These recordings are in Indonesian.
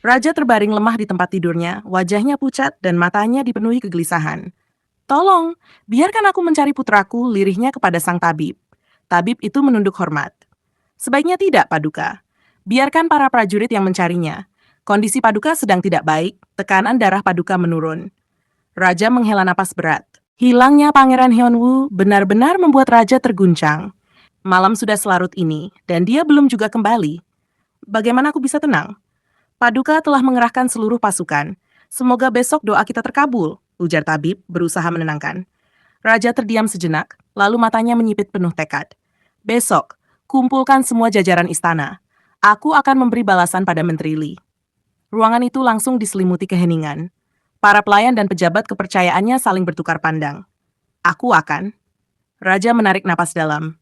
Raja terbaring lemah di tempat tidurnya, wajahnya pucat dan matanya dipenuhi kegelisahan. "Tolong, biarkan aku mencari putraku," lirihnya kepada sang tabib. Tabib itu menunduk hormat. "Sebaiknya tidak, Paduka. Biarkan para prajurit yang mencarinya. Kondisi Paduka sedang tidak baik, tekanan darah Paduka menurun." Raja menghela napas berat. Hilangnya Pangeran Hyunwoo benar-benar membuat Raja terguncang. Malam sudah selarut ini, dan dia belum juga kembali. Bagaimana aku bisa tenang? Paduka telah mengerahkan seluruh pasukan. Semoga besok doa kita terkabul, ujar tabib berusaha menenangkan. Raja terdiam sejenak, lalu matanya menyipit penuh tekad. "Besok, kumpulkan semua jajaran istana. Aku akan memberi balasan pada Menteri Li." Ruangan itu langsung diselimuti keheningan. Para pelayan dan pejabat kepercayaannya saling bertukar pandang. "Aku akan." Raja menarik napas dalam.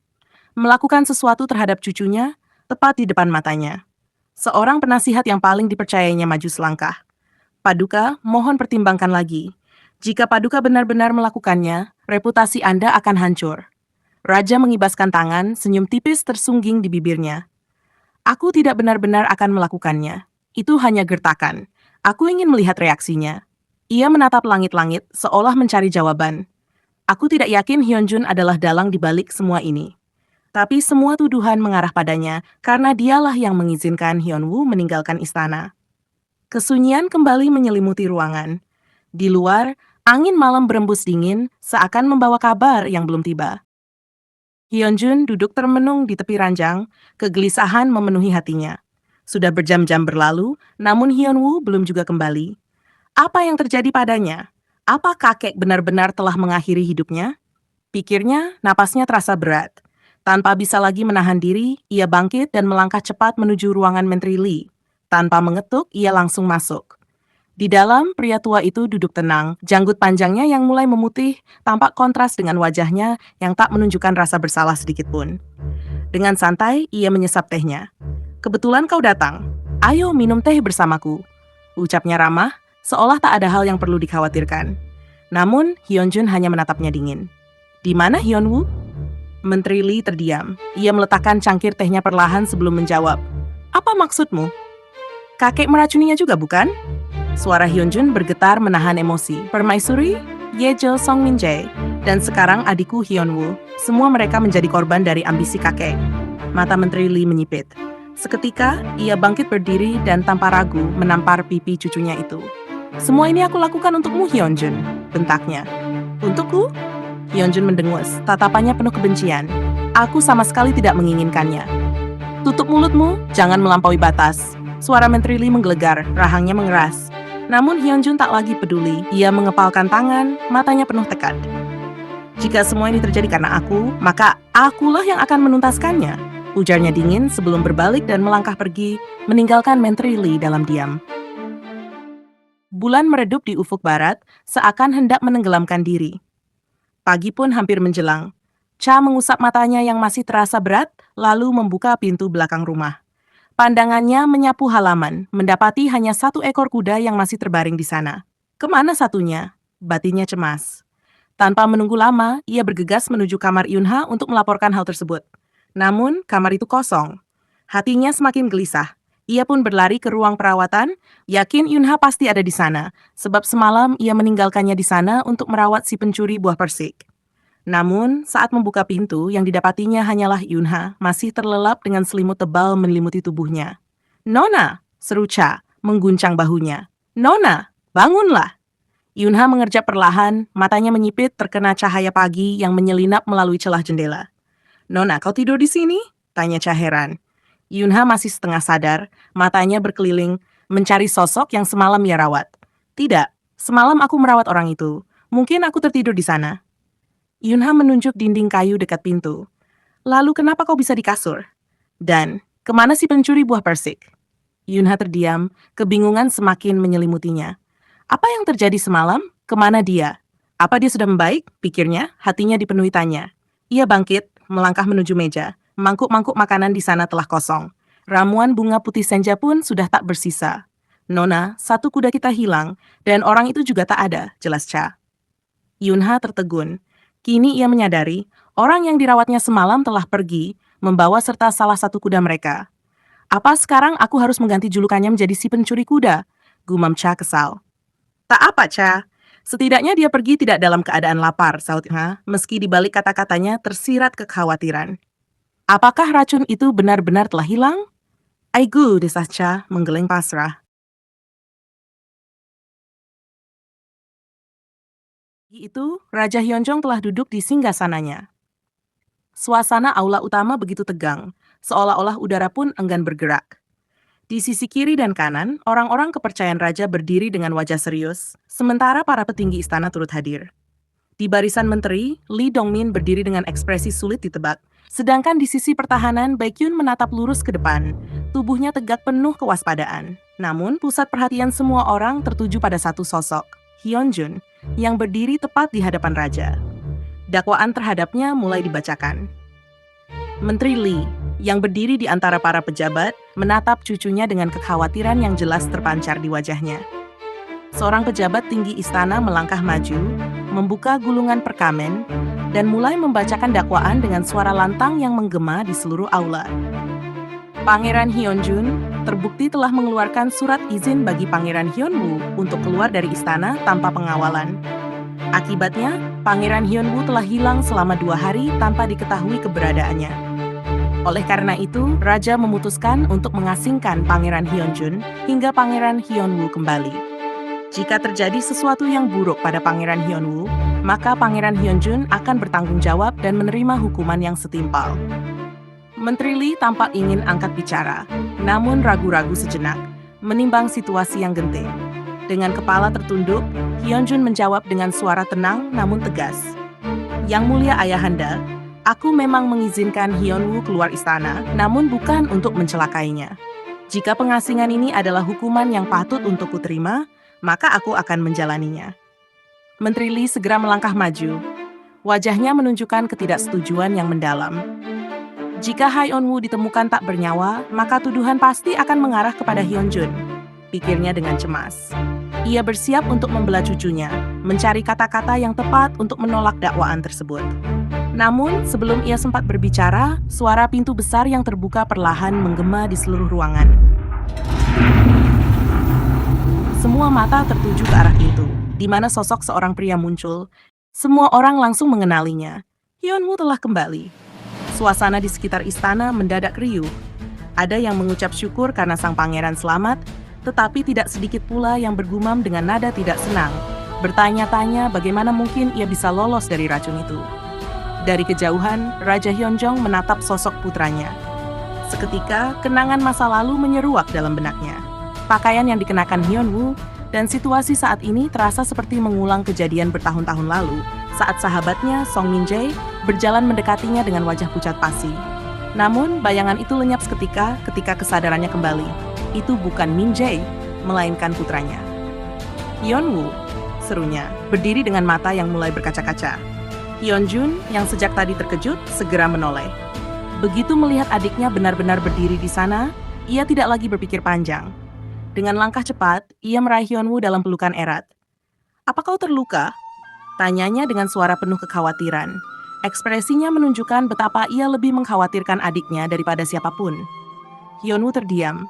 Melakukan sesuatu terhadap cucunya, tepat di depan matanya. Seorang penasihat yang paling dipercayainya maju selangkah. "Paduka, mohon pertimbangkan lagi. Jika Paduka benar-benar melakukannya, reputasi Anda akan hancur." Raja mengibaskan tangan, senyum tipis tersungging di bibirnya. "Aku tidak benar-benar akan melakukannya. Itu hanya gertakan. Aku ingin melihat reaksinya." Ia menatap langit-langit, seolah mencari jawaban. "Aku tidak yakin Hyunjun adalah dalang di balik semua ini. Tapi semua tuduhan mengarah padanya karena dialah yang mengizinkan Hyunwoo meninggalkan istana." Kesunyian kembali menyelimuti ruangan. Di luar, angin malam berembus dingin seakan membawa kabar yang belum tiba. Hyunjun duduk termenung di tepi ranjang, kegelisahan memenuhi hatinya. Sudah berjam-jam berlalu, namun Hyunwoo belum juga kembali. Apa yang terjadi padanya? Apa kakek benar-benar telah mengakhiri hidupnya? Pikirnya, napasnya terasa berat. Tanpa bisa lagi menahan diri, ia bangkit dan melangkah cepat menuju ruangan Menteri Li. Tanpa mengetuk, ia langsung masuk. Di dalam, pria tua itu duduk tenang, janggut panjangnya yang mulai memutih tampak kontras dengan wajahnya yang tak menunjukkan rasa bersalah sedikitpun. Dengan santai, ia menyesap tehnya. "Kebetulan kau datang. Ayo minum teh bersamaku," ucapnya ramah, seolah tak ada hal yang perlu dikhawatirkan. Namun, Hyunjun hanya menatapnya dingin. "Di mana Hyunwoo?" Menteri Li terdiam. Ia meletakkan cangkir tehnya perlahan sebelum menjawab. "Apa maksudmu? Kakek meracuninya juga, bukan?" Suara Hyunjun bergetar menahan emosi. "Permaisuri, Yejo Song Min-jae, dan sekarang adikku Hyunwoo. Semua mereka menjadi korban dari ambisi kakek." Mata Menteri Li menyipit. Seketika, ia bangkit berdiri dan tanpa ragu menampar pipi cucunya itu. "Semua ini aku lakukan untukmu, Hyunjun," bentaknya. "Untukku?" Hyunjun mendengus, tatapannya penuh kebencian. "Aku sama sekali tidak menginginkannya." "Tutup mulutmu, jangan melampaui batas." Suara Menteri Li menggelegar, rahangnya mengeras. Namun Hyunjun tak lagi peduli. Ia mengepalkan tangan, matanya penuh tekad. "Jika semua ini terjadi karena aku, maka akulah yang akan menuntaskannya," ujarnya dingin sebelum berbalik dan melangkah pergi, meninggalkan Menteri Li dalam diam. Bulan meredup di ufuk barat, seakan hendak menenggelamkan diri. Pagi pun hampir menjelang. Cha mengusap matanya yang masih terasa berat, lalu membuka pintu belakang rumah. Pandangannya menyapu halaman, mendapati hanya satu ekor kuda yang masih terbaring di sana. Kemana satunya? Batinnya cemas. Tanpa menunggu lama, ia bergegas menuju kamar Yunha untuk melaporkan hal tersebut. Namun, kamar itu kosong. Hatinya semakin gelisah. Ia pun berlari ke ruang perawatan, yakin Yunha pasti ada di sana, sebab semalam ia meninggalkannya di sana untuk merawat si pencuri buah persik. Namun, saat membuka pintu, yang didapatinya hanyalah Yunha, masih terlelap dengan selimut tebal menyelimuti tubuhnya. "Nona!" seru Cha, mengguncang bahunya. "Nona, bangunlah!" Yunha mengerjap perlahan, matanya menyipit terkena cahaya pagi yang menyelinap melalui celah jendela. "Nona, kau tidur di sini?" tanya Cha heran. Yunha masih setengah sadar, matanya berkeliling, mencari sosok yang semalam ia rawat. "Tidak, semalam aku merawat orang itu. Mungkin aku tertidur di sana." Yunha menunjuk dinding kayu dekat pintu. Lalu kenapa kau bisa di kasur? Dan, kemana si pencuri buah persik? Yunha terdiam, kebingungan semakin menyelimutinya. Apa yang terjadi semalam? Kemana dia? Apa dia sudah membaik? Pikirnya, hatinya dipenuhi tanya. Ia bangkit, melangkah menuju meja. Mangkuk-mangkuk makanan di sana telah kosong. Ramuan bunga putih senja pun sudah tak bersisa. Nona, satu kuda kita hilang, dan orang itu juga tak ada, jelas Cha. Yunha tertegun. Kini ia menyadari, orang yang dirawatnya semalam telah pergi, membawa serta salah satu kuda mereka. Apa sekarang aku harus mengganti julukannya menjadi si pencuri kuda? Gumam Cha kesal. Tak apa, Cha. Setidaknya dia pergi tidak dalam keadaan lapar, sahut Ha, meski di balik kata-katanya tersirat kekhawatiran. Apakah racun itu benar-benar telah hilang? Aigu, desas Cha, menggeleng pasrah. Pagi itu, Raja Hyonjong telah duduk di singgasananya. Suasana aula utama begitu tegang, seolah-olah udara pun enggan bergerak. Di sisi kiri dan kanan, orang-orang kepercayaan raja berdiri dengan wajah serius, sementara para petinggi istana turut hadir. Di barisan menteri, Lee Dongmin berdiri dengan ekspresi sulit ditebak, sedangkan di sisi pertahanan, Baekhyun menatap lurus ke depan, tubuhnya tegak penuh kewaspadaan. Namun, pusat perhatian semua orang tertuju pada satu sosok, Hyunjun, yang berdiri tepat di hadapan raja. Dakwaan terhadapnya mulai dibacakan. Menteri Lee, yang berdiri di antara para pejabat, menatap cucunya dengan kekhawatiran yang jelas terpancar di wajahnya. Seorang pejabat tinggi istana melangkah maju, membuka gulungan perkamen, dan mulai membacakan dakwaan dengan suara lantang yang menggema di seluruh aula. Pangeran Hyunjun terbukti telah mengeluarkan surat izin bagi Pangeran Hyunwoo untuk keluar dari istana tanpa pengawalan. Akibatnya, Pangeran Hyunwoo telah hilang selama 2 hari tanpa diketahui keberadaannya. Oleh karena itu, Raja memutuskan untuk mengasingkan Pangeran Hyunjun hingga Pangeran Hyunwoo kembali. Jika terjadi sesuatu yang buruk pada Pangeran Hyunwoo, maka Pangeran Hyunjun akan bertanggung jawab dan menerima hukuman yang setimpal. Menteri Lee tampak ingin angkat bicara, namun ragu-ragu sejenak, menimbang situasi yang genting. Dengan kepala tertunduk, Hyunjun menjawab dengan suara tenang namun tegas. Yang mulia ayahanda, aku memang mengizinkan Hyunwoo keluar istana, namun bukan untuk mencelakainya. Jika pengasingan ini adalah hukuman yang patut untuk kuterima, maka aku akan menjalaninya. Menteri Lee segera melangkah maju. Wajahnya menunjukkan ketidaksetujuan yang mendalam. Jika Hyunwoo ditemukan tak bernyawa, maka tuduhan pasti akan mengarah kepada Hyunjun, pikirnya dengan cemas. Ia bersiap untuk membela cucunya, mencari kata-kata yang tepat untuk menolak dakwaan tersebut. Namun, sebelum ia sempat berbicara, suara pintu besar yang terbuka perlahan menggema di seluruh ruangan. Semua mata tertuju ke arah pintu, di mana sosok seorang pria muncul. Semua orang langsung mengenalinya. Hyunwoo telah kembali. Suasana di sekitar istana mendadak riuh. Ada yang mengucap syukur karena sang pangeran selamat, tetapi tidak sedikit pula yang bergumam dengan nada tidak senang, bertanya-tanya bagaimana mungkin ia bisa lolos dari racun itu. Dari kejauhan, Raja Hyunjong menatap sosok putranya. Seketika, kenangan masa lalu menyeruak dalam benaknya. Pakaian yang dikenakan Hyunwoo dan situasi saat ini terasa seperti mengulang kejadian bertahun-tahun lalu, saat sahabatnya Song Min-jae berjalan mendekatinya dengan wajah pucat pasi. Namun, bayangan itu lenyap seketika ketika kesadarannya kembali. Itu bukan Min-jae, melainkan putranya. Hyunwoo, serunya, berdiri dengan mata yang mulai berkaca-kaca. Hyunjun, yang sejak tadi terkejut, segera menoleh. Begitu melihat adiknya benar-benar berdiri di sana, ia tidak lagi berpikir panjang. Dengan langkah cepat, ia meraih Hyunwoo dalam pelukan erat. "Apa kau terluka?" Tanyanya dengan suara penuh kekhawatiran. Ekspresinya menunjukkan betapa ia lebih mengkhawatirkan adiknya daripada siapapun. Hyunwoo terdiam.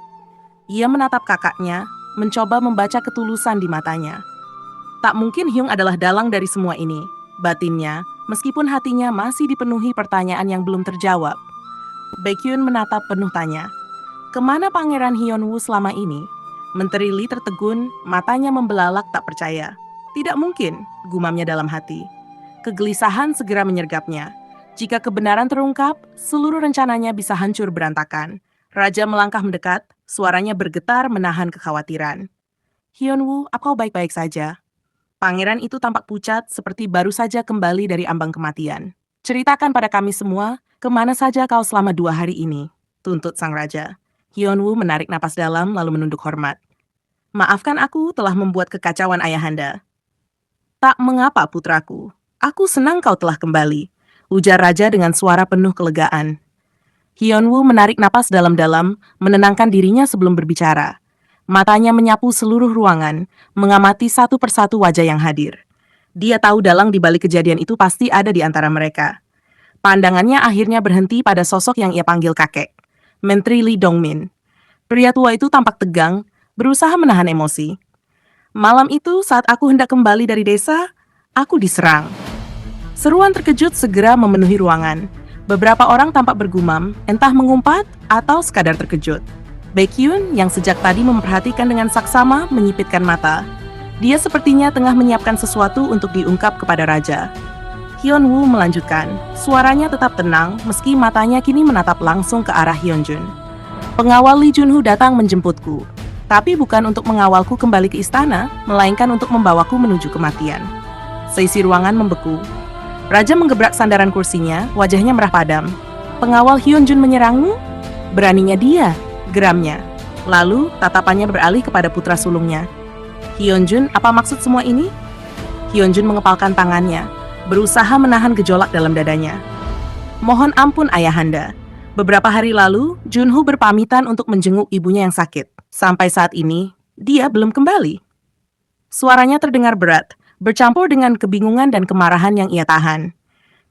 Ia menatap kakaknya, mencoba membaca ketulusan di matanya. Tak mungkin Hyung adalah dalang dari semua ini, batinnya, meskipun hatinya masih dipenuhi pertanyaan yang belum terjawab. Baekhyun menatap penuh tanya. Kemana Pangeran Hyunwoo selama ini? Menteri Lee tertegun, matanya membelalak tak percaya. Tidak mungkin, gumamnya dalam hati. Kegelisahan segera menyergapnya. Jika kebenaran terungkap, seluruh rencananya bisa hancur berantakan. Raja melangkah mendekat, suaranya bergetar menahan kekhawatiran. "Hyunwoo, apa kau baik-baik saja?" Pangeran itu tampak pucat seperti baru saja kembali dari ambang kematian. Ceritakan pada kami semua, kemana saja kau selama 2 hari ini? Tuntut sang raja. Hyunwoo menarik napas dalam lalu menunduk hormat. Maafkan aku telah membuat kekacauan ayahanda. Tak mengapa putraku, aku senang kau telah kembali, ujar raja dengan suara penuh kelegaan. Hyunwoo menarik napas dalam-dalam, menenangkan dirinya sebelum berbicara. Matanya menyapu seluruh ruangan, mengamati satu persatu wajah yang hadir. Dia tahu dalang di balik kejadian itu pasti ada di antara mereka. Pandangannya akhirnya berhenti pada sosok yang ia panggil kakek, Menteri Lee Dongmin. Pria tua itu tampak tegang, berusaha menahan emosi. Malam itu saat aku hendak kembali dari desa, aku diserang. Seruan terkejut segera memenuhi ruangan. Beberapa orang tampak bergumam, entah mengumpat atau sekadar terkejut. Baekhyun yang sejak tadi memperhatikan dengan saksama menyipitkan mata. Dia sepertinya tengah menyiapkan sesuatu untuk diungkap kepada raja. Hyunwoo melanjutkan, suaranya tetap tenang meski matanya kini menatap langsung ke arah Hyunjun. Pengawal Lee Junhoo datang menjemputku, tapi bukan untuk mengawalku kembali ke istana, melainkan untuk membawaku menuju kematian. Seisi ruangan membeku. Raja menggebrak sandaran kursinya, wajahnya merah padam. Pengawal Hyunjun menyerangmu? Beraninya dia, geramnya. Lalu, tatapannya beralih kepada putra sulungnya. Hyunjun, apa maksud semua ini? Hyunjun mengepalkan tangannya, berusaha menahan gejolak dalam dadanya. Mohon ampun ayahanda. Beberapa hari lalu, Junhoo berpamitan untuk menjenguk ibunya yang sakit. Sampai saat ini, dia belum kembali. Suaranya terdengar berat, bercampur dengan kebingungan dan kemarahan yang ia tahan.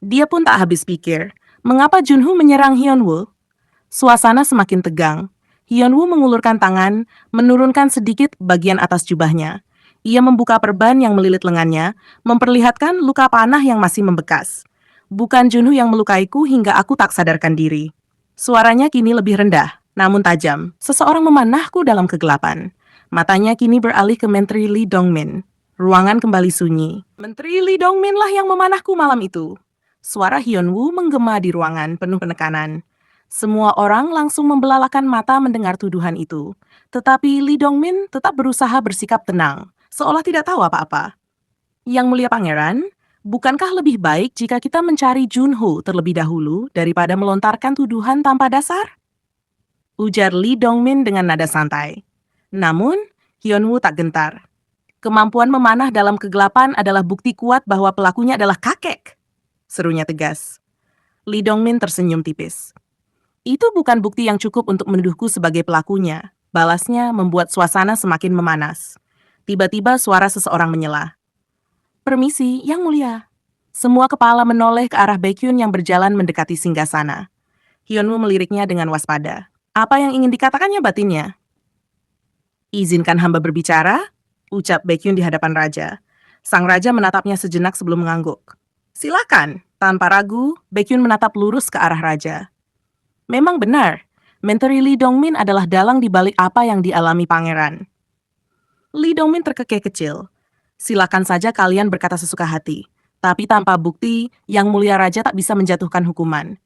Dia pun tak habis pikir, mengapa Junhoo menyerang Hyunwoo? Suasana semakin tegang. Hyunwoo mengulurkan tangan, menurunkan sedikit bagian atas jubahnya. Ia membuka perban yang melilit lengannya, memperlihatkan luka panah yang masih membekas. Bukan Junhoo yang melukaiku hingga aku tak sadarkan diri. Suaranya kini lebih rendah, namun tajam. Seseorang memanahku dalam kegelapan. Matanya kini beralih ke Menteri Lee Dongmin. Ruangan kembali sunyi. Menteri Lee Dongmin lah yang memanahku malam itu. Suara Hyunwoo menggema di ruangan penuh penekanan. Semua orang langsung membelalakan mata mendengar tuduhan itu. Tetapi Lee Dongmin tetap berusaha bersikap tenang, seolah tidak tahu apa-apa. Yang mulia pangeran, bukankah lebih baik jika kita mencari Junhoo terlebih dahulu daripada melontarkan tuduhan tanpa dasar? Ujar Lee Dongmin dengan nada santai. Namun, Hyunwoo tak gentar. Kemampuan memanah dalam kegelapan adalah bukti kuat bahwa pelakunya adalah kakek. Serunya tegas. Lee Dongmin tersenyum tipis. Itu bukan bukti yang cukup untuk menuduhku sebagai pelakunya. Balasnya membuat suasana semakin memanas. Tiba-tiba suara seseorang menyela. Permisi, Yang Mulia. Semua kepala menoleh ke arah Baekhyun yang berjalan mendekati singgasana. Hyunwoo meliriknya dengan waspada. Apa yang ingin dikatakannya batinnya? Izinkan hamba berbicara, ucap Baekhyun di hadapan raja. Sang raja menatapnya sejenak sebelum mengangguk. Silakan. Tanpa ragu, Baekhyun menatap lurus ke arah raja. Memang benar, Menteri Lee Dongmin adalah dalang di balik apa yang dialami pangeran. Lee Dongmin terkekeh kecil. Silakan saja kalian berkata sesuka hati. Tapi tanpa bukti, Yang Mulia Raja tak bisa menjatuhkan hukuman.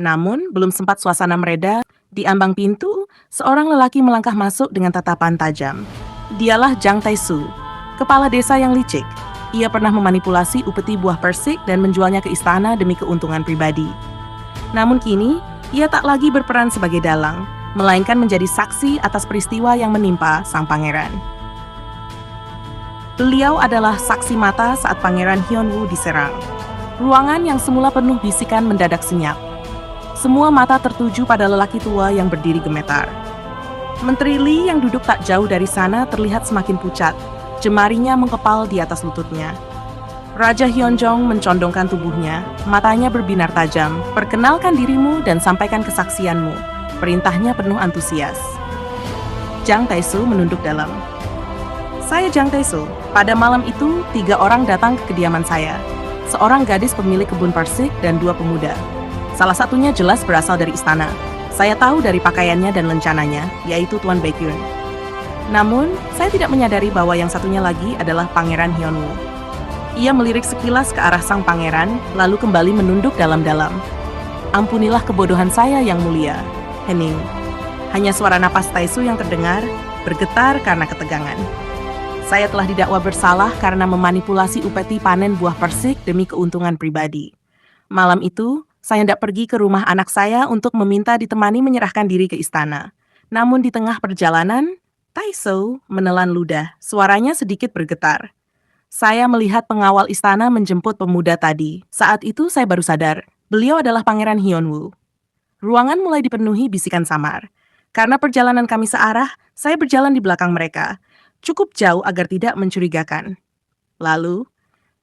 Namun, belum sempat suasana mereda, di ambang pintu, seorang lelaki melangkah masuk dengan tatapan tajam. Dialah Jang Tae-soo, kepala desa yang licik. Ia pernah memanipulasi upeti buah persik dan menjualnya ke istana demi keuntungan pribadi. Namun kini, ia tak lagi berperan sebagai dalang, melainkan menjadi saksi atas peristiwa yang menimpa sang pangeran. Beliau adalah saksi mata saat Pangeran Hyunwoo diserang. Ruangan yang semula penuh bisikan mendadak senyap. Semua mata tertuju pada lelaki tua yang berdiri gemetar. Menteri Lee yang duduk tak jauh dari sana terlihat semakin pucat, jemarinya mengepal di atas lututnya. Raja Hyunjong mencondongkan tubuhnya, matanya berbinar tajam. Perkenalkan dirimu dan sampaikan kesaksianmu. Perintahnya penuh antusias. Jang Tae-soo menunduk dalam. Saya Jang Tae-soo. Pada malam itu, 3 orang datang ke kediaman saya. Seorang gadis pemilik kebun persik dan 2 pemuda. Salah satunya jelas berasal dari istana. Saya tahu dari pakaiannya dan lencananya, yaitu Tuan Baekhyun. Namun, saya tidak menyadari bahwa yang satunya lagi adalah Pangeran Hyunwoo. Ia melirik sekilas ke arah sang pangeran, lalu kembali menunduk dalam-dalam. Ampunilah kebodohan saya, Yang Mulia. Hening. Hanya suara napas Tae-soo yang terdengar, bergetar karena ketegangan. Saya telah didakwa bersalah karena memanipulasi upeti panen buah persik demi keuntungan pribadi. Malam itu, saya hendak pergi ke rumah anak saya untuk meminta ditemani menyerahkan diri ke istana. Namun di tengah perjalanan, Taisou menelan ludah. Suaranya sedikit bergetar. Saya melihat pengawal istana menjemput pemuda tadi. Saat itu saya baru sadar, beliau adalah Pangeran Hyunwoo. Ruangan mulai dipenuhi bisikan samar. Karena perjalanan kami searah, saya berjalan di belakang mereka. Cukup jauh agar tidak mencurigakan. Lalu,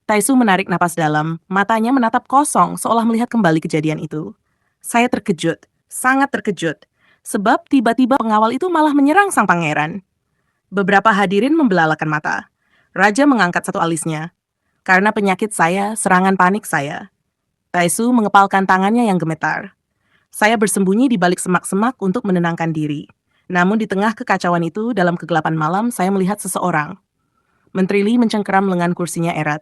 Taisou menarik napas dalam, matanya menatap kosong seolah melihat kembali kejadian itu. Saya terkejut, sangat terkejut, sebab tiba-tiba pengawal itu malah menyerang sang pangeran. Beberapa hadirin membelalakan mata. Raja mengangkat satu alisnya. Karena penyakit saya, serangan panik saya. Taisou mengepalkan tangannya yang gemetar. Saya bersembunyi di balik semak-semak untuk menenangkan diri. Namun di tengah kekacauan itu, dalam kegelapan malam, saya melihat seseorang. Menteri Li mencengkeram lengan kursinya erat.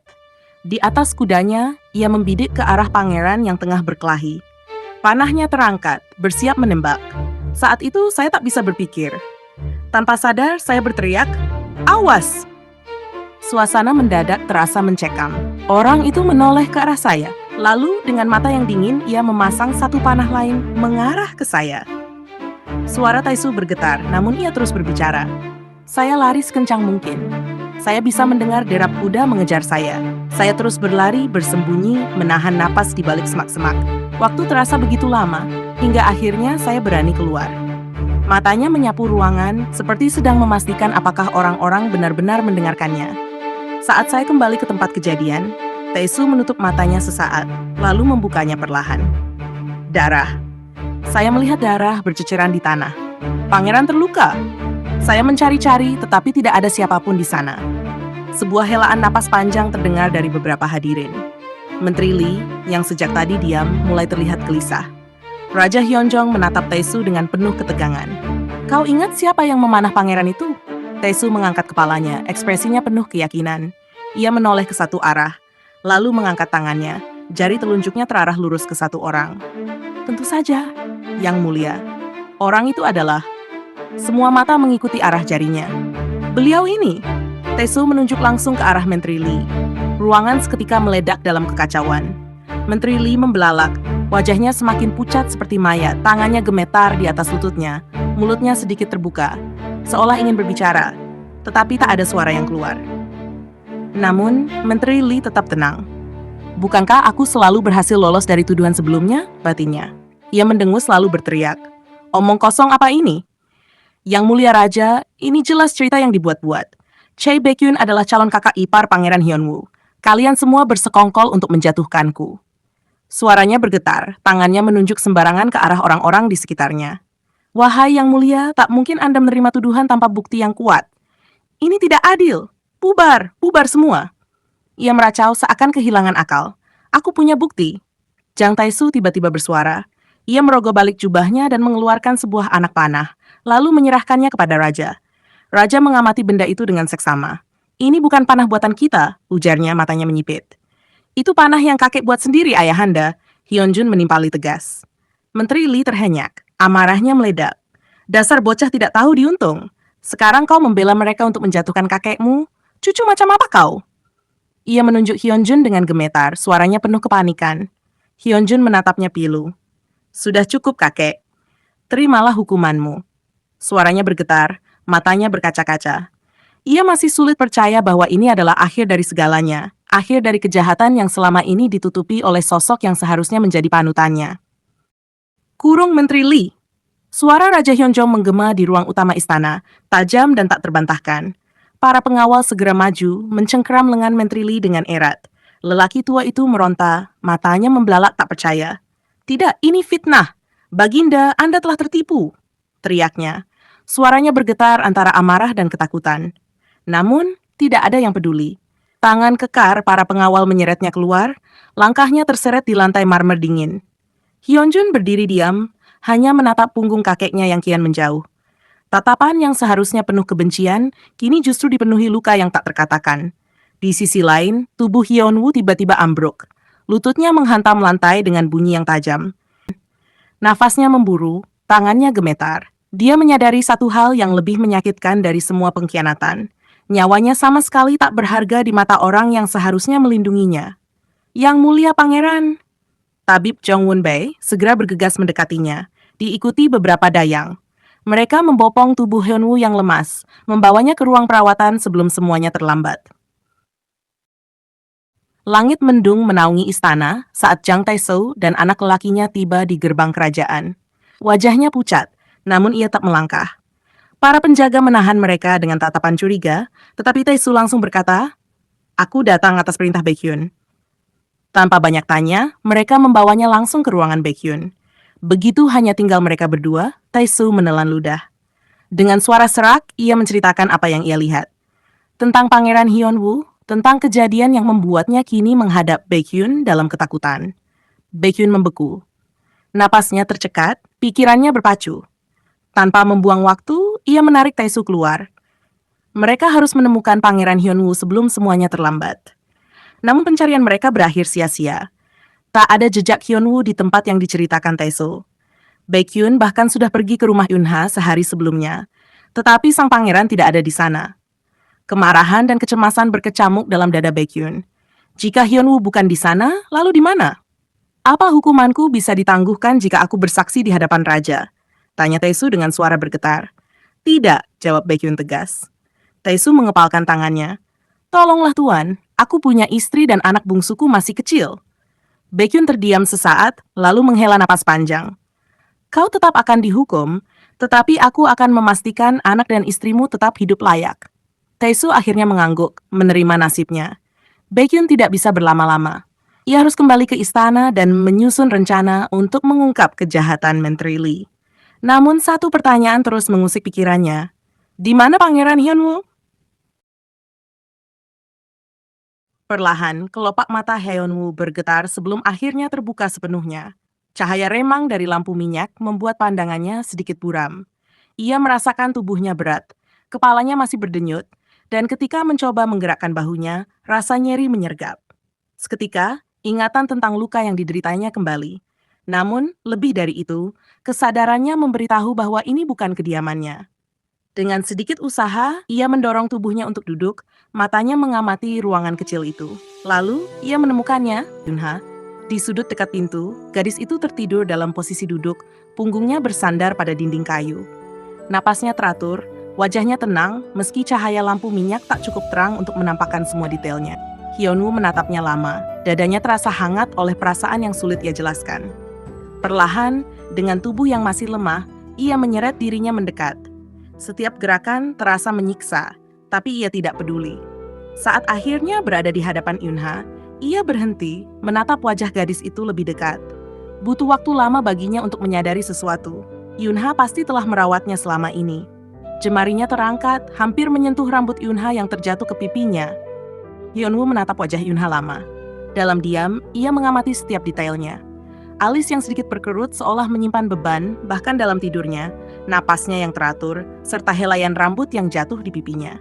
Di atas kudanya, ia membidik ke arah pangeran yang tengah berkelahi. Panahnya terangkat, bersiap menembak. Saat itu, saya tak bisa berpikir. Tanpa sadar, saya berteriak, "Awas!" Suasana mendadak terasa mencekam. Orang itu menoleh ke arah saya. Lalu, dengan mata yang dingin, ia memasang satu panah lain mengarah ke saya. Suara Taisou bergetar, namun ia terus berbicara. Saya lari sekencang mungkin. Saya bisa mendengar derap kuda mengejar saya. Saya terus berlari, bersembunyi, menahan napas di balik semak-semak. Waktu terasa begitu lama, hingga akhirnya saya berani keluar. Matanya menyapu ruangan, seperti sedang memastikan apakah orang-orang benar-benar mendengarkannya. Saat saya kembali ke tempat kejadian, Taisou menutup matanya sesaat, lalu membukanya perlahan. Darah. Saya melihat darah berceceran di tanah. Pangeran terluka. Saya mencari-cari, tetapi tidak ada siapapun di sana. Sebuah helaan napas panjang terdengar dari beberapa hadirin. Menteri Li, yang sejak tadi diam, mulai terlihat gelisah. Raja Hyunjong menatap Taisou dengan penuh ketegangan. "Kau ingat siapa yang memanah pangeran itu?" Taisou mengangkat kepalanya, ekspresinya penuh keyakinan. Ia menoleh ke satu arah, lalu mengangkat tangannya. Jari telunjuknya terarah lurus ke satu orang. "Tentu saja, Yang Mulia. Orang itu adalah..." Semua mata mengikuti arah jarinya. "Beliau ini." Taisou menunjuk langsung ke arah Menteri Li. Ruangan seketika meledak dalam kekacauan. Menteri Li membelalak. Wajahnya semakin pucat seperti mayat, tangannya gemetar di atas lututnya, mulutnya sedikit terbuka, seolah ingin berbicara, tetapi tak ada suara yang keluar. Namun, Menteri Li tetap tenang. "Bukankah aku selalu berhasil lolos dari tuduhan sebelumnya?" batinnya. Ia mendengus lalu berteriak, "Omong kosong apa ini? Yang Mulia Raja, ini jelas cerita yang dibuat-buat. Chae Baekhyun adalah calon kakak ipar Pangeran Hyunwoo. Kalian semua bersekongkol untuk menjatuhkanku." Suaranya bergetar, tangannya menunjuk sembarangan ke arah orang-orang di sekitarnya. "Wahai Yang Mulia, tak mungkin Anda menerima tuduhan tanpa bukti yang kuat. Ini tidak adil. Bubar, bubar semua." Ia meracau seakan kehilangan akal. "Aku punya bukti." Jang Taisou tiba-tiba bersuara. Ia merogoh balik jubahnya dan mengeluarkan sebuah anak panah, lalu menyerahkannya kepada Raja. Raja mengamati benda itu dengan seksama. "Ini bukan panah buatan kita," ujarnya matanya menyipit. "Itu panah yang kakek buat sendiri, ayahanda," Hyunjun menimpali tegas. Menteri Li terhenyak, amarahnya meledak. "Dasar bocah tidak tahu diuntung. Sekarang kau membela mereka untuk menjatuhkan kakekmu? Cucu macam apa kau?" Ia menunjuk Hyunjun dengan gemetar, suaranya penuh kepanikan. Hyunjun menatapnya pilu. "Sudah cukup, kakek. Terimalah hukumanmu." Suaranya bergetar, matanya berkaca-kaca. Ia masih sulit percaya bahwa ini adalah akhir dari segalanya, akhir dari kejahatan yang selama ini ditutupi oleh sosok yang seharusnya menjadi panutannya. "Kurung Menteri Li." Suara Raja Hyunjong menggema di ruang utama istana, tajam dan tak terbantahkan. Para pengawal segera maju, mencengkeram lengan Menteri Li dengan erat. Lelaki tua itu meronta, matanya membelalak tak percaya. "Tidak, ini fitnah. Baginda, Anda telah tertipu," teriaknya. Suaranya bergetar antara amarah dan ketakutan. Namun, tidak ada yang peduli. Tangan kekar para pengawal menyeretnya keluar, langkahnya terseret di lantai marmer dingin. Hyunjun berdiri diam, hanya menatap punggung kakeknya yang kian menjauh. Tatapan yang seharusnya penuh kebencian, kini justru dipenuhi luka yang tak terkatakan. Di sisi lain, tubuh Hyunwoo tiba-tiba ambruk. Lututnya menghantam lantai dengan bunyi yang tajam. Nafasnya memburu, tangannya gemetar. Dia menyadari satu hal yang lebih menyakitkan dari semua pengkhianatan. Nyawanya sama sekali tak berharga di mata orang yang seharusnya melindunginya. Yang mulia pangeran, tabib Jong Won Bei segera bergegas mendekatinya, diikuti beberapa dayang. Mereka membopong tubuh Hyunwoo yang lemas, membawanya ke ruang perawatan sebelum semuanya terlambat. Langit mendung menaungi istana saat Jang Tae-soo dan anak lelakinya tiba di gerbang kerajaan. Wajahnya pucat, namun ia tak melangkah. Para penjaga menahan mereka dengan tatapan curiga, tetapi Tae-soo langsung berkata, "Aku datang atas perintah Baekhyun." Tanpa banyak tanya, mereka membawanya langsung ke ruangan Baekhyun. Begitu hanya tinggal mereka berdua, Tae-soo menelan ludah. Dengan suara serak, ia menceritakan apa yang ia lihat. Tentang Pangeran Hyunwoo, tentang kejadian yang membuatnya kini menghadap Baekhyun dalam ketakutan. Baekhyun membeku. Napasnya tercekat, pikirannya berpacu. Tanpa membuang waktu, ia menarik Tae-soo keluar. Mereka harus menemukan Pangeran Hyunwoo sebelum semuanya terlambat. Namun pencarian mereka berakhir sia-sia. Tak ada jejak Hyunwoo di tempat yang diceritakan Tae-soo. Baekhyun bahkan sudah pergi ke rumah Yunha sehari sebelumnya. Tetapi sang pangeran tidak ada di sana. Kemarahan dan kecemasan berkecamuk dalam dada Baekhyun. Jika Hyunwoo bukan di sana, lalu di mana? Apa hukumanku bisa ditangguhkan jika aku bersaksi di hadapan raja? Tanya Tae-soo dengan suara bergetar. Tidak, jawab Baekhyun tegas. Tae-soo mengepalkan tangannya. Tolonglah tuan, aku punya istri dan anak bungsuku masih kecil. Baekhyun terdiam sesaat, lalu menghela napas panjang. Kau tetap akan dihukum, tetapi aku akan memastikan anak dan istrimu tetap hidup layak. Tae-soo akhirnya mengangguk, menerima nasibnya. Baekhyun tidak bisa berlama-lama. Ia harus kembali ke istana dan menyusun rencana untuk mengungkap kejahatan Menteri Lee. Namun satu pertanyaan terus mengusik pikirannya. Di mana Pangeran Hyunwoo? Perlahan, kelopak mata Hyunwoo bergetar sebelum akhirnya terbuka sepenuhnya. Cahaya remang dari lampu minyak membuat pandangannya sedikit buram. Ia merasakan tubuhnya berat, kepalanya masih berdenyut, dan ketika mencoba menggerakkan bahunya, rasa nyeri menyergap. Seketika, ingatan tentang luka yang dideritanya kembali. Namun, lebih dari itu, kesadarannya memberitahu bahwa ini bukan kediamannya. Dengan sedikit usaha, ia mendorong tubuhnya untuk duduk, matanya mengamati ruangan kecil itu. Lalu, ia menemukannya, Yunha. Di sudut dekat pintu, gadis itu tertidur dalam posisi duduk, punggungnya bersandar pada dinding kayu. Napasnya teratur, wajahnya tenang, meski cahaya lampu minyak tak cukup terang untuk menampakkan semua detailnya. Hyunwoo menatapnya lama, dadanya terasa hangat oleh perasaan yang sulit ia jelaskan. Perlahan, dengan tubuh yang masih lemah, ia menyeret dirinya mendekat. Setiap gerakan terasa menyiksa, tapi ia tidak peduli. Saat akhirnya berada di hadapan Yunha, ia berhenti menatap wajah gadis itu lebih dekat. Butuh waktu lama baginya untuk menyadari sesuatu. Yunha pasti telah merawatnya selama ini. Jemarinya terangkat, hampir menyentuh rambut Yunha yang terjatuh ke pipinya. Hyunwoo menatap wajah Yunha lama. Dalam diam, ia mengamati setiap detailnya. Alis yang sedikit berkerut seolah menyimpan beban, bahkan dalam tidurnya, napasnya yang teratur, serta helaian rambut yang jatuh di pipinya.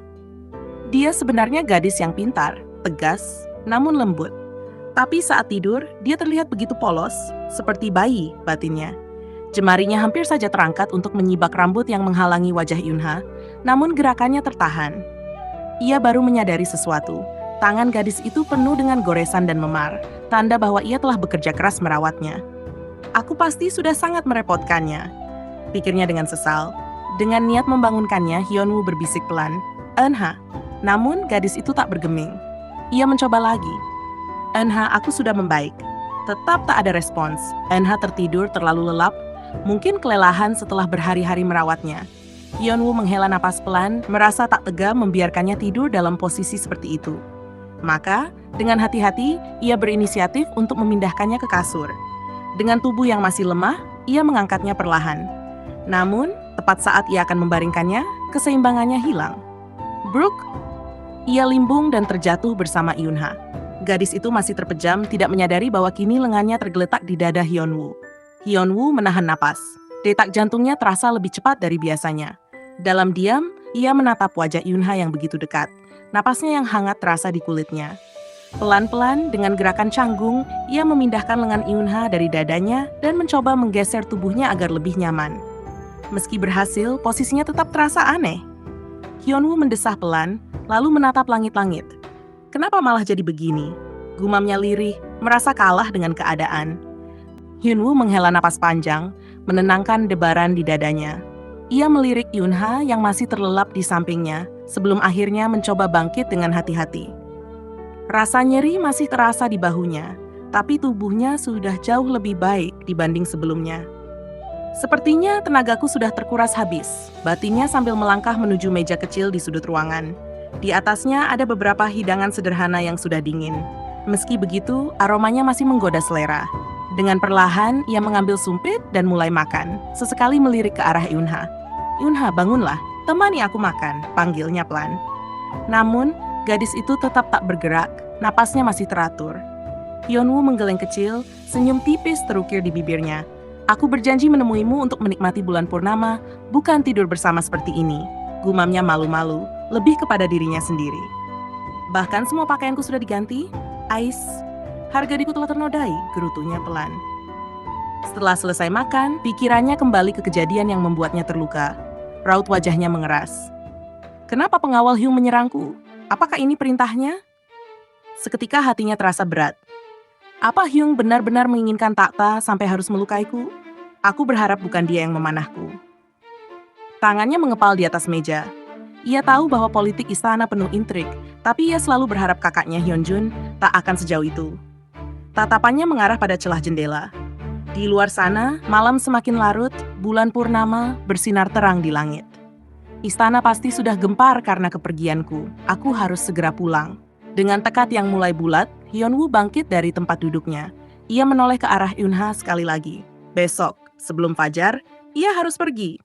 Dia sebenarnya gadis yang pintar, tegas, namun lembut. Tapi saat tidur, dia terlihat begitu polos, seperti bayi batinnya. Jemarinya hampir saja terangkat untuk menyibak rambut yang menghalangi wajah Yunha, namun gerakannya tertahan. Ia baru menyadari sesuatu. Tangan gadis itu penuh dengan goresan dan memar, tanda bahwa ia telah bekerja keras merawatnya. Aku pasti sudah sangat merepotkannya, pikirnya dengan sesal. Dengan niat membangunkannya, Hyunwoo berbisik pelan, "Eunha." Namun gadis itu tak bergeming. Ia mencoba lagi. "Eunha, aku sudah membaik." Tetap tak ada respons. Eunha tertidur terlalu lelap, mungkin kelelahan setelah berhari-hari merawatnya. Hyunwoo menghela napas pelan, merasa tak tega membiarkannya tidur dalam posisi seperti itu. Maka, dengan hati-hati, ia berinisiatif untuk memindahkannya ke kasur. Dengan tubuh yang masih lemah, ia mengangkatnya perlahan. Namun, tepat saat ia akan membaringkannya, keseimbangannya hilang. "Brooke!" Ia limbung dan terjatuh bersama Yunha. Gadis itu masih terpejam, tidak menyadari bahwa kini lengannya tergeletak di dada Hyunwoo. Hyunwoo menahan napas. Detak jantungnya terasa lebih cepat dari biasanya. Dalam diam, ia menatap wajah Yunha yang begitu dekat. Napasnya yang hangat terasa di kulitnya. Pelan-pelan, dengan gerakan canggung, ia memindahkan lengan Yunha dari dadanya dan mencoba menggeser tubuhnya agar lebih nyaman. Meski berhasil, posisinya tetap terasa aneh. Hyunwoo mendesah pelan, lalu menatap langit-langit. Kenapa malah jadi begini? Gumamnya lirih, merasa kalah dengan keadaan. Hyunwoo menghela napas panjang, menenangkan debaran di dadanya. Ia melirik Yunha yang masih terlelap di sampingnya, sebelum akhirnya mencoba bangkit dengan hati-hati. Rasa nyeri masih terasa di bahunya, tapi tubuhnya sudah jauh lebih baik dibanding sebelumnya. Sepertinya tenagaku sudah terkuras habis, batinnya sambil melangkah menuju meja kecil di sudut ruangan. Di atasnya ada beberapa hidangan sederhana yang sudah dingin. Meski begitu, aromanya masih menggoda selera. Dengan perlahan, ia mengambil sumpit dan mulai makan, sesekali melirik ke arah Yunha. "Yunha, bangunlah, temani aku makan," panggilnya pelan. Namun, gadis itu tetap tak bergerak, napasnya masih teratur. Hyunwoo menggeleng kecil, senyum tipis terukir di bibirnya. "Aku berjanji menemuimu untuk menikmati bulan purnama, bukan tidur bersama seperti ini," gumamnya malu-malu, lebih kepada dirinya sendiri. "Bahkan semua pakaianku sudah diganti? Ais, harga diriku telah ternodai," gerutunya pelan. Setelah selesai makan, pikirannya kembali ke kejadian yang membuatnya terluka. Raut wajahnya mengeras. "Kenapa pengawal Hyung menyerangku? Apakah ini perintahnya?" Seketika hatinya terasa berat. Apa Hyung benar-benar menginginkan Takta sampai harus melukaiku? Aku berharap bukan dia yang memanahku. Tangannya mengepal di atas meja. Ia tahu bahwa politik istana penuh intrik, tapi ia selalu berharap kakaknya Hyunjun tak akan sejauh itu. Tatapannya mengarah pada celah jendela. Di luar sana, malam semakin larut, bulan purnama bersinar terang di langit. Istana pasti sudah gempar karena kepergianku. Aku harus segera pulang. Dengan tekad yang mulai bulat, Hyunwoo bangkit dari tempat duduknya. Ia menoleh ke arah Yunha sekali lagi. Besok, sebelum fajar, ia harus pergi.